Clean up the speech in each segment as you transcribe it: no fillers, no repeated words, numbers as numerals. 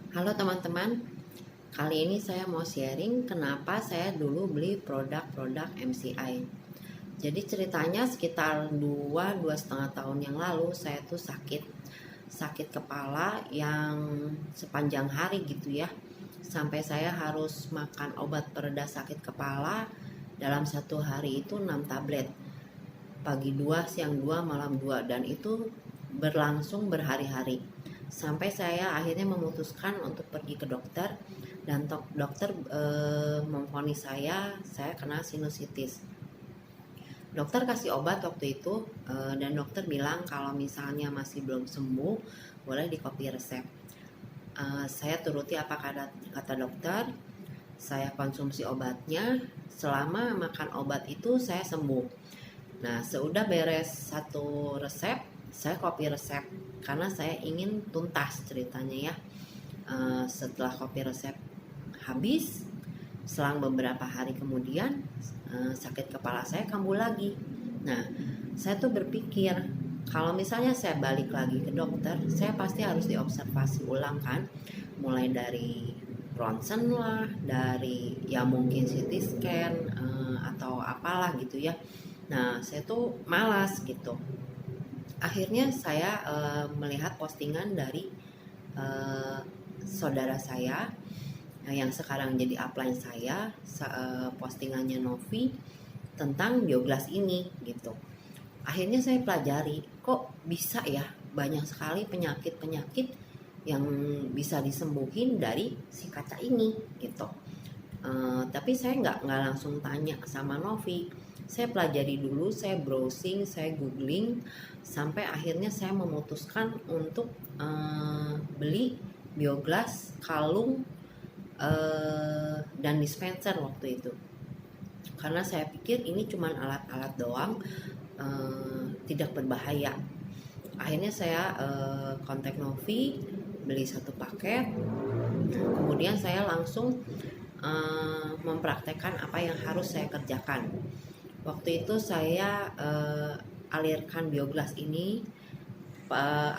Halo teman-teman, kali ini saya mau sharing kenapa saya dulu beli produk-produk MCI. Jadi ceritanya sekitar 2,5 tahun yang lalu saya tuh sakit kepala yang sepanjang hari gitu ya. Sampai saya harus makan obat pereda sakit kepala dalam satu hari itu 6 tablet. Pagi 2, siang 2, malam 2, dan itu berlangsung berhari-hari. Sampai saya akhirnya memutuskan untuk pergi ke dokter, dan dokter memvonis saya kena sinusitis. Dokter kasih obat waktu itu, dan dokter bilang kalau misalnya masih belum sembuh boleh di copy resep. Saya turuti apa kata dokter. Saya konsumsi obatnya. Selama makan obat itu saya sembuh. Nah, seudah beres satu resep, saya copy resep karena saya ingin tuntas ceritanya ya. Setelah copy resep habis, selang beberapa hari kemudian sakit kepala saya kambuh lagi. Nah, saya tuh berpikir kalau misalnya saya balik lagi ke dokter, saya pasti harus diobservasi ulang kan, mulai dari ronsen lah, dari ya mungkin CT scan atau apalah gitu ya. Nah, saya tuh malas gitu. Akhirnya saya melihat postingan dari saudara saya yang sekarang jadi upline saya, postingannya Novi tentang Bioglas ini gitu. Akhirnya saya pelajari, kok bisa ya banyak sekali penyakit-penyakit yang bisa disembuhin dari si kaca ini gitu. Tapi saya nggak langsung tanya sama Novi. Saya pelajari dulu, saya browsing, saya googling, sampai akhirnya saya memutuskan untuk beli Bioglas kalung dan dispenser waktu itu. Karena saya pikir ini cuma alat-alat doang, tidak berbahaya. Akhirnya saya kontak Novi, beli satu paket. Kemudian saya langsung mempraktekkan apa yang harus saya kerjakan. Waktu itu saya alirkan Bioglas ini,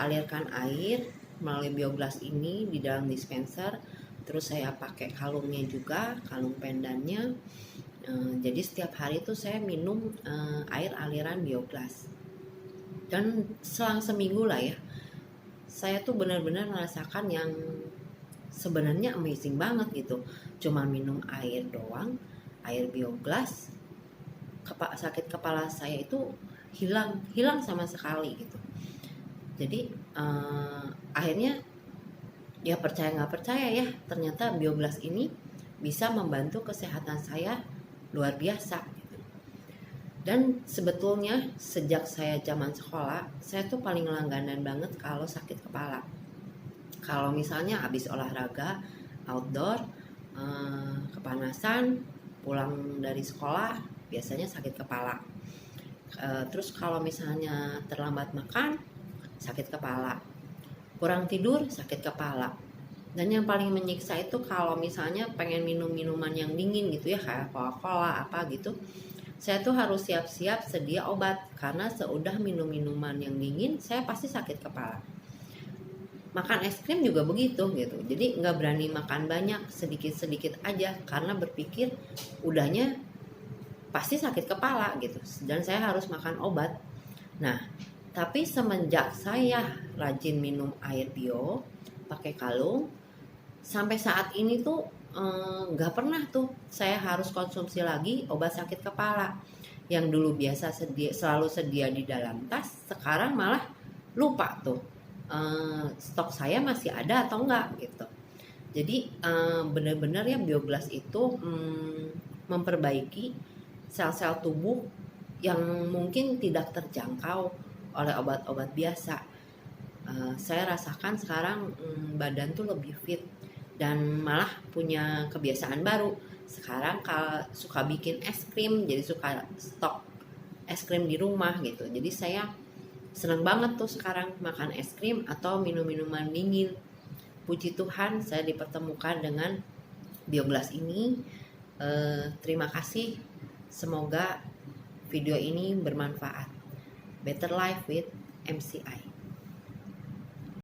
alirkan air melalui Bioglas ini di dalam dispenser. Terus saya pakai kalungnya juga, kalung pendannya. Jadi setiap hari itu saya minum air aliran Bioglas. Dan selang seminggu lah ya, saya tuh benar-benar merasakan yang sebenarnya amazing banget gitu. Cuma minum air doang, air Bioglas, sakit kepala saya itu hilang sama sekali gitu. Jadi akhirnya ya percaya nggak percaya ya, ternyata Bioglas ini bisa membantu kesehatan saya luar biasa gitu. Dan sebetulnya sejak saya zaman sekolah, saya tuh paling langganan banget kalau sakit kepala. Kalau misalnya habis olahraga outdoor, kepanasan, pulang dari sekolah biasanya sakit kepala. Terus kalau misalnya terlambat makan, sakit kepala. Kurang tidur, sakit kepala. Dan yang paling menyiksa itu kalau misalnya pengen minum minuman yang dingin gitu ya, kayak Coca-Cola apa gitu, saya tuh harus siap-siap sedia obat, karena seudah minum minuman yang dingin saya pasti sakit kepala. Makan es krim juga begitu gitu, jadi nggak berani makan banyak, sedikit-sedikit aja, karena berpikir udahnya pasti sakit kepala gitu, dan saya harus makan obat. Nah, tapi semenjak saya rajin minum air bio pakai kalung, sampai saat ini tuh nggak pernah tuh saya harus konsumsi lagi obat sakit kepala. Yang dulu biasa selalu sedia di dalam tas, sekarang malah lupa tuh stok saya masih ada atau enggak gitu. Jadi benar-benar ya Bioglas itu memperbaiki sel-sel tubuh yang mungkin tidak terjangkau oleh obat-obat biasa. Saya rasakan sekarang badan tuh lebih fit, dan malah punya kebiasaan baru. Sekarang kalau suka bikin es krim, jadi suka stok es krim di rumah gitu. Jadi saya senang banget tuh sekarang makan es krim atau minum minuman dingin. Puji Tuhan saya dipertemukan dengan Bioglas ini. Terima kasih. Semoga video ini bermanfaat. Better Life with MCI.